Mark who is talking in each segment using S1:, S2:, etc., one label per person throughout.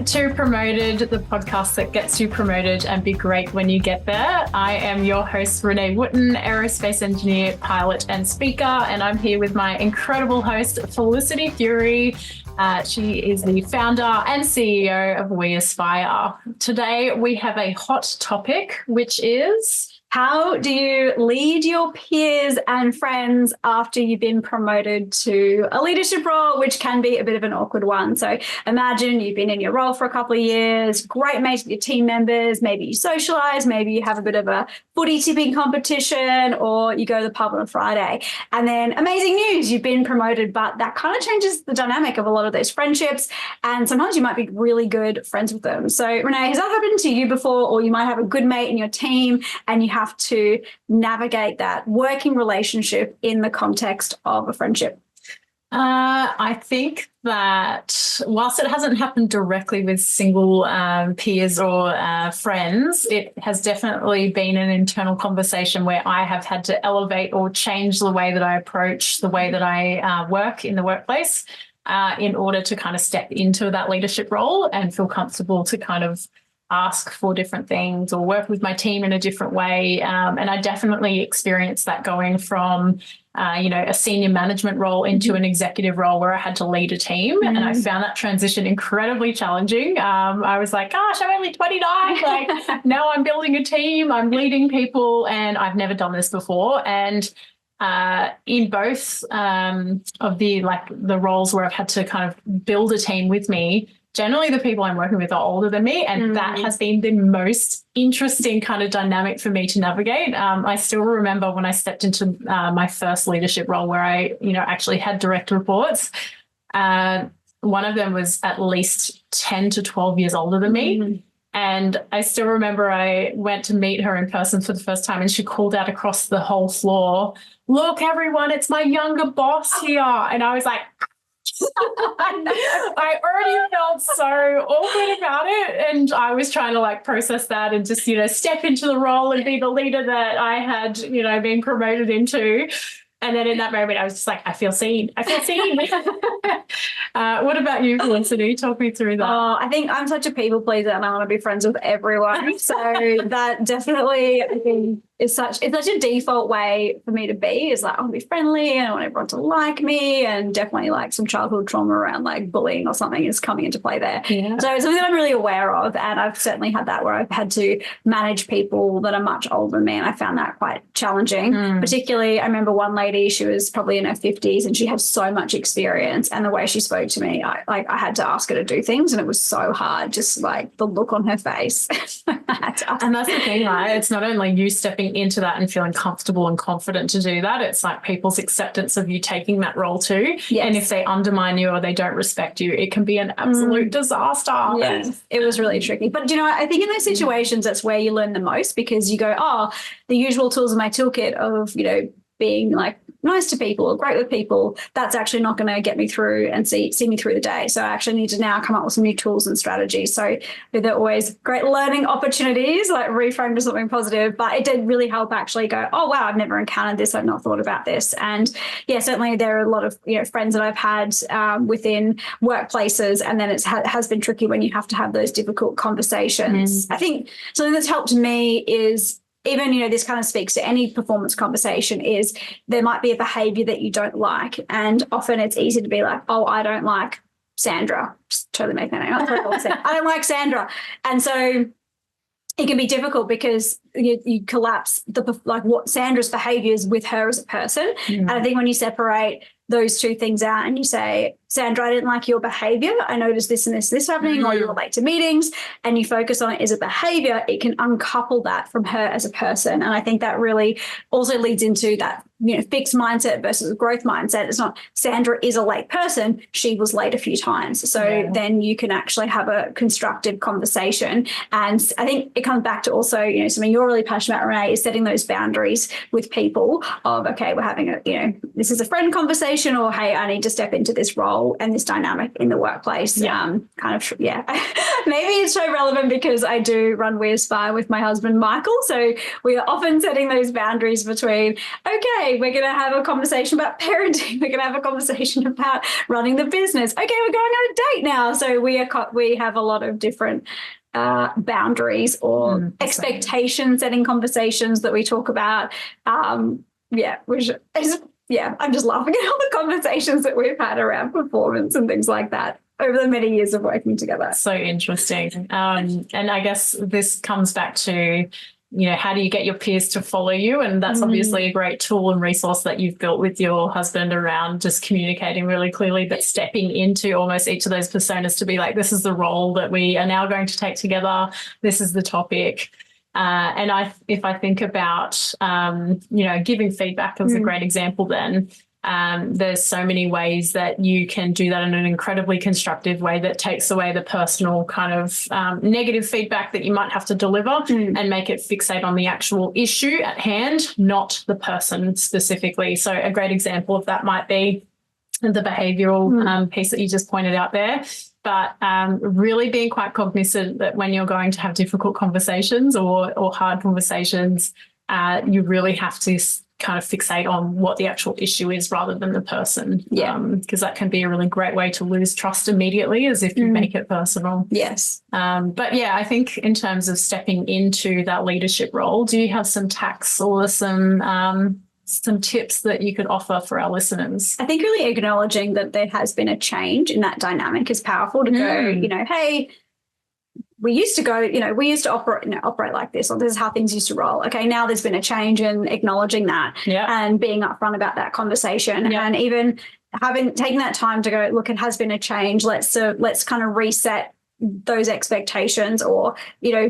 S1: to Promoted, the podcast that gets you promoted and be great when you get there. I am your host, Renee Wooten, aerospace engineer, pilot, and speaker, and I'm here with my incredible host, Felicity Fury. She is the founder and CEO of We Aspire. Today, we have a hot topic, which is...
S2: how do you lead your peers and friends after you've been promoted to a leadership role, which can be a bit of an awkward one? So imagine you've been in your role for a couple of years, great mates with your team members, maybe you socialise, maybe you have a bit of a footy tipping competition, or you go to the pub on a Friday. And then amazing news, you've been promoted, but that kind of changes the dynamic of a lot of those friendships. And sometimes you might be really good friends with them. So Renee, has that happened to you before? Or you might have a good mate in your team and you have to navigate that working relationship in the context of a friendship?
S1: I think that whilst it hasn't happened directly with single peers or friends, it has definitely been an internal conversation where I have had to elevate or change the way that I approach the way that I work in the workplace in order to kind of step into that leadership role and feel comfortable to kind of ask for different things or work with my team in a different way. And I definitely experienced that going from, a senior management role into an executive role where I had to lead a team. And I found that transition incredibly challenging. I was like, gosh, I'm only 29. Like now I'm building a team, I'm leading people, and I've never done this before. And in both of the roles where I've had to kind of build a team with me, generally the people I'm working with are older than me, and that has been the most interesting kind of dynamic for me to navigate. I still remember when I stepped into my first leadership role where I, actually had direct reports. One of them was at least 10 to 12 years older than me. And I still remember I went to meet her in person for the first time and she called out across the whole floor, "Look, everyone, it's my younger boss here." And I was like, I already felt so awkward about it, and I was trying to process that and just step into the role and be the leader that I had been promoted into. And then in that moment, I was just like, I feel seen. What about you, Felicity? Talk me through that.
S2: Oh, I think I'm such a people pleaser and I want to be friends with everyone. So that definitely, I think, it's such a default way for me to be, is I want to be friendly and I want everyone to like me, and definitely some childhood trauma around bullying or something is coming into play there. Yeah. So it's something that I'm really aware of, and I've certainly had that where I've had to manage people that are much older than me, and I found that quite challenging. Particularly, I remember one lady, she was probably in her 50s and she had so much experience, and the way she spoke to me, I had to ask her to do things, and it was so hard, just the look on her face.
S1: And that's the thing, right? It's not only you stepping into that and feeling comfortable and confident to do that, it's people's acceptance of you taking that role too. Yes. And if they undermine you or they don't respect you, it can be an absolute disaster.
S2: Yes, it was really tricky. But, I think in those situations, that's where you learn the most, because you go, the usual tools in my toolkit of, being nice to people or great with people, that's actually not going to get me through and see me through the day. So I actually need to now come up with some new tools and strategies. So they're always great learning opportunities, reframe to something positive. But it did really help actually go, oh, wow, I've never encountered this. I've not thought about this. And yeah, certainly there are a lot of friends that I've had within workplaces, and then it has been tricky when you have to have those difficult conversations. I think something that's helped me is, even, this kind of speaks to any performance conversation, is there might be a behavior that you don't like. And often it's easy to be like, oh, I don't like Sandra. Just totally make that name up. I don't like Sandra. And so it can be difficult because you collapse what Sandra's behavior is with her as a person. And I think when you separate those two things out and you say, Sandra, I didn't like your behavior, I noticed this and this happening, or you were late to meetings, and you focus on it as a behavior, it can uncouple that from her as a person. And I think that really also leads into that fixed mindset versus a growth mindset. It's not Sandra is a late person, she was late a few times. So then you can actually have a constructive conversation. And I think it comes back to also, something you're really passionate about, Renee, is setting those boundaries with people of, okay, we're having this is a friend conversation, or hey, I need to step into this role role and this dynamic in the workplace.
S1: Yeah.
S2: Maybe it's so relevant because I do run We Aspire with my husband, Michael. So we are often setting those boundaries between, okay, we're going to have a conversation about parenting. We're going to have a conversation about running the business. Okay, we're going on a date now. So we have a lot of different boundaries or expectation setting conversations that we talk about. Which is, I'm just laughing at all the conversations that we've had around performance and things like that over the many years of working together.
S1: So interesting. And I guess this comes back to, how do you get your peers to follow you? And that's obviously a great tool and resource that you've built with your husband around just communicating really clearly, but stepping into almost each of those personas to be like, this is the role that we are now going to take together. This is the topic. And if I think about, giving feedback as a great example, then there's so many ways that you can do that in an incredibly constructive way that takes away the personal kind of negative feedback that you might have to deliver and make it fixate on the actual issue at hand, not the person specifically. So a great example of that might be the behavioural piece that you just pointed out there. But really being quite cognizant that when you're going to have difficult conversations or hard conversations, you really have to kind of fixate on what the actual issue is rather than the person. Because that can be a really great way to lose trust immediately, as if you make it personal.
S2: Yes.
S1: But I think in terms of stepping into that leadership role, do you have some tacks or some tips that you could offer for our listeners?
S2: I think really acknowledging that there has been a change in that dynamic is powerful to go, hey, we used to operate like this, or this is how things used to roll. Okay, now there's been a change, and acknowledging that and being upfront about that conversation and even taking that time to go, look, it has been a change. Let's kind of reset those expectations, or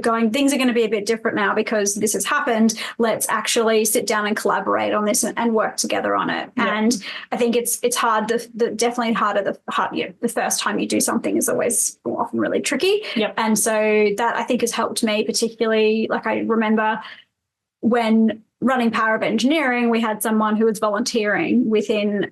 S2: going, things are going to be a bit different now because this has happened. Let's actually sit down and collaborate on this and work together on it. And I think it's hard. Definitely harder. The first time you do something is always often really tricky. And so that I think has helped me particularly. Like I remember when running Power of Engineering, we had someone who was volunteering within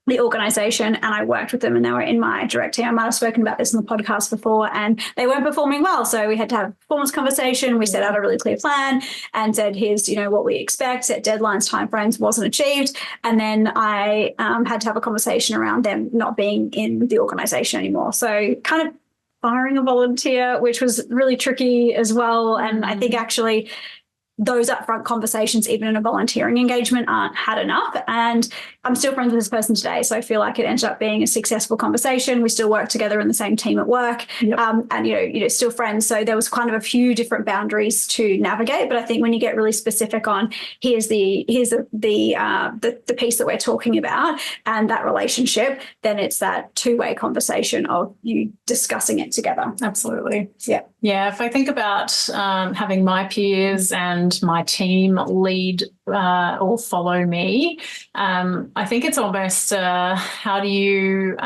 S2: the organization, and I worked with them, and they were in my direct team. I might have spoken about this in the podcast before, and they weren't performing well. So we had to have a performance conversation. We set out a really clear plan and said, here's, what we expect, set deadlines, timeframes, wasn't achieved. And then I had to have a conversation around them not being in the organization anymore. So kind of firing a volunteer, which was really tricky as well. And I think actually those upfront conversations, even in a volunteering engagement, aren't had enough. And I'm still friends with this person today. So I feel like it ended up being a successful conversation. We still work together in the same team at work and, still friends. So there was kind of a few different boundaries to navigate. But I think when you get really specific on here's the piece that we're talking about and that relationship, then it's that two-way conversation of you discussing it together.
S1: Absolutely. Yeah. If I think about having my peers and my team lead or follow me, I think it's almost how do you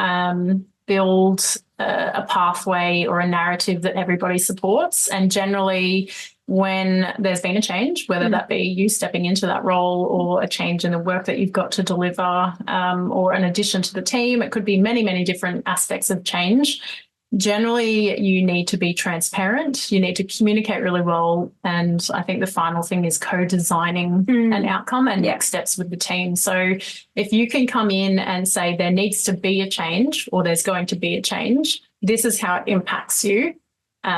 S1: build a pathway or a narrative that everybody supports. And generally when there's been a change, whether that be you stepping into that role or a change in the work that you've got to deliver or an addition to the team, it could be many, many different aspects of change. Generally, you need to be transparent. You need to communicate really well. And I think the final thing is co-designing an outcome and next steps with the team. So if you can come in and say there needs to be a change or there's going to be a change, this is how it impacts you.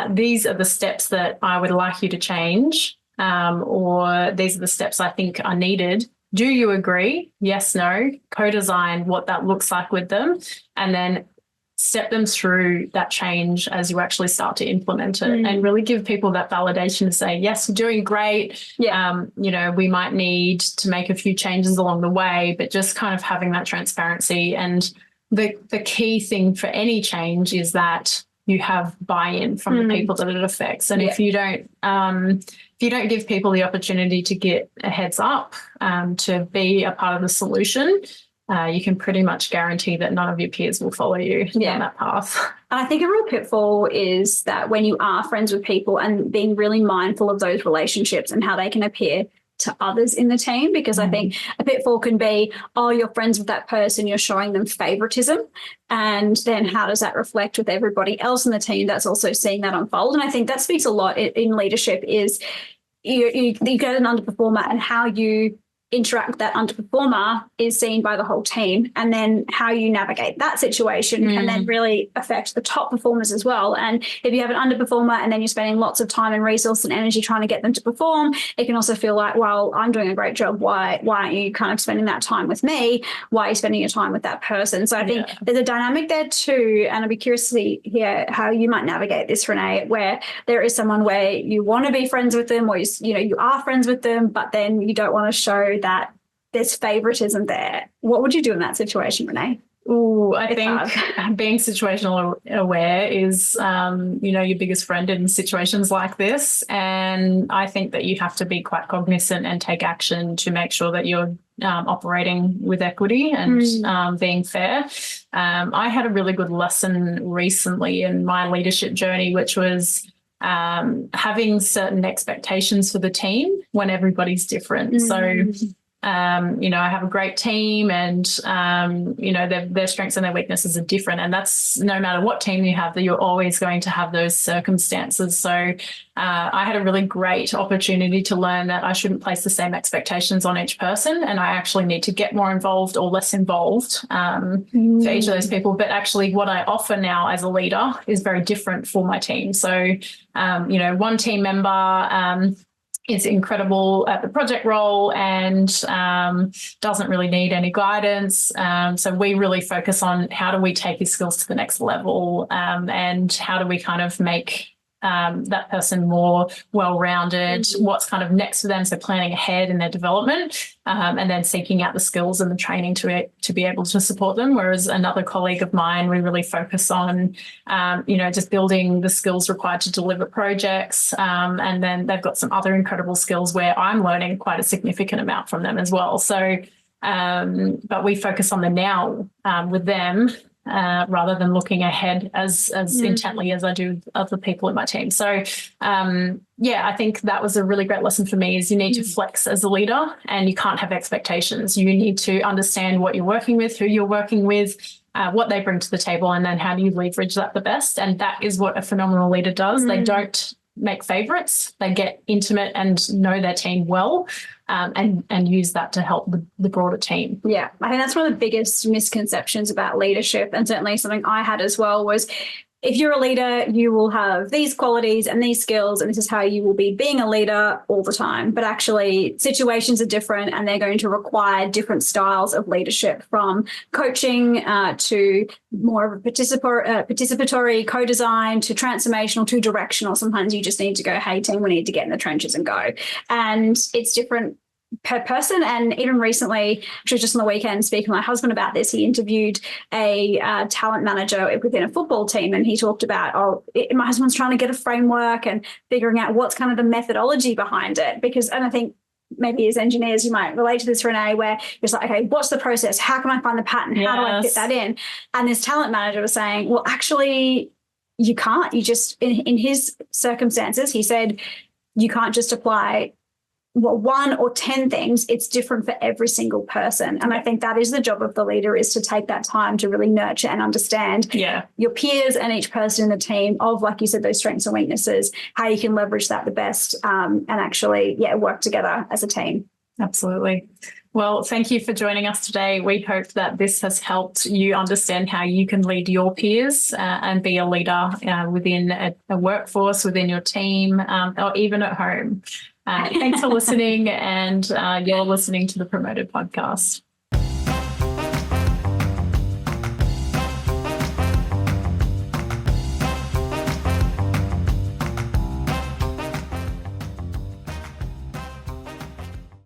S1: These are the steps that I would like you to change, or these are the steps I think are needed. Do you agree? Yes, no. Co-design what that looks like with them, and then step them through that change as you actually start to implement it and really give people that validation to say, yes, you're doing great. We might need to make a few changes along the way, but just kind of having that transparency. And the key thing for any change is that you have buy-in from the people that it affects. And if you don't give people the opportunity to get a heads up, to be a part of the solution, you can pretty much guarantee that none of your peers will follow you down that path.
S2: And I think a real pitfall is that when you are friends with people and being really mindful of those relationships and how they can appear to others in the team, because I think a pitfall can be, oh, you're friends with that person, you're showing them favoritism. And then how does that reflect with everybody else in the team that's also seeing that unfold? And I think that speaks a lot in leadership is you get an underperformer, and how you interact with that underperformer is seen by the whole team, and then how you navigate that situation can then really affect the top performers as well. And if you have an underperformer and then you're spending lots of time and resource and energy trying to get them to perform, it can also feel like, well, I'm doing a great job, why aren't you kind of spending that time with me? Why are you spending your time with that person? So I think there's a dynamic there too, and I'd be curious to hear how you might navigate this, Renee, where there is someone where you want to be friends with them, or you are friends with them, but then you don't want to show that there's favoritism there. What would you do in that situation, Renee?
S1: Oh, I think being situational aware is, your biggest friend in situations like this. And I think that you have to be quite cognizant and take action to make sure that you're operating with equity and being fair. I had a really good lesson recently in my leadership journey, which was having certain expectations for the team when everybody's different. So, I have a great team, and, their strengths and their weaknesses are different. And that's no matter what team you have, that you're always going to have those circumstances. So I had a really great opportunity to learn that I shouldn't place the same expectations on each person, and I actually need to get more involved or less involved for each of those people. But actually what I offer now as a leader is very different for my team. So, one team member is incredible at the project role and doesn't really need any guidance. So we really focus on how do we take his skills to the next level, and how do we kind of make that person more well-rounded, what's kind of next for them, so planning ahead in their development, and then seeking out the skills and the training to be able to support them. Whereas another colleague of mine, we really focus on, just building the skills required to deliver projects, and then they've got some other incredible skills where I'm learning quite a significant amount from them as well. So, but we focus on the now with them, rather than looking ahead as intently as I do with other people in my team. So, I think that was a really great lesson for me, is you need to flex as a leader, and you can't have expectations. You need to understand what you're working with, who you're working with, what they bring to the table, and then how do you leverage that the best. And that is what a phenomenal leader does. They don't make favorites. They get intimate and know their team well, and use that to help the broader team. Yeah,
S2: I think that's one of the biggest misconceptions about leadership, and certainly something I had as well, was if you're a leader, you will have these qualities and these skills, and this is how you will be being a leader all the time. But actually, situations are different, and they're going to require different styles of leadership, from coaching to more of a participatory, co-design, to transformational, to directional. Sometimes you just need to go, hey, team, we need to get in the trenches and go. And it's different per person. And even recently, actually just on the weekend, speaking to my husband about this, he interviewed a talent manager within a football team, and he talked about, my husband's trying to get a framework and figuring out what's kind of the methodology behind it. And I think maybe as engineers, you might relate to this, Renee, where you're just like, okay, what's the process? How can I find the pattern? How do I fit that in? And this talent manager was saying, well, actually, you can't. You just, in his circumstances, he said, you can't just apply 1 or 10 things. It's different for every single person. And I think that is the job of the leader, is to take that time to really nurture and understand your peers and each person in the team, of, like you said, those strengths and weaknesses, how you can leverage that the best, and actually, work together as a team. Absolutely. Well, thank you for joining us today. We hope that this has helped you understand how you can lead your peers and be a leader within a workforce, within your team, or even at home. Thanks for listening, and you're listening to the Promoted Podcast.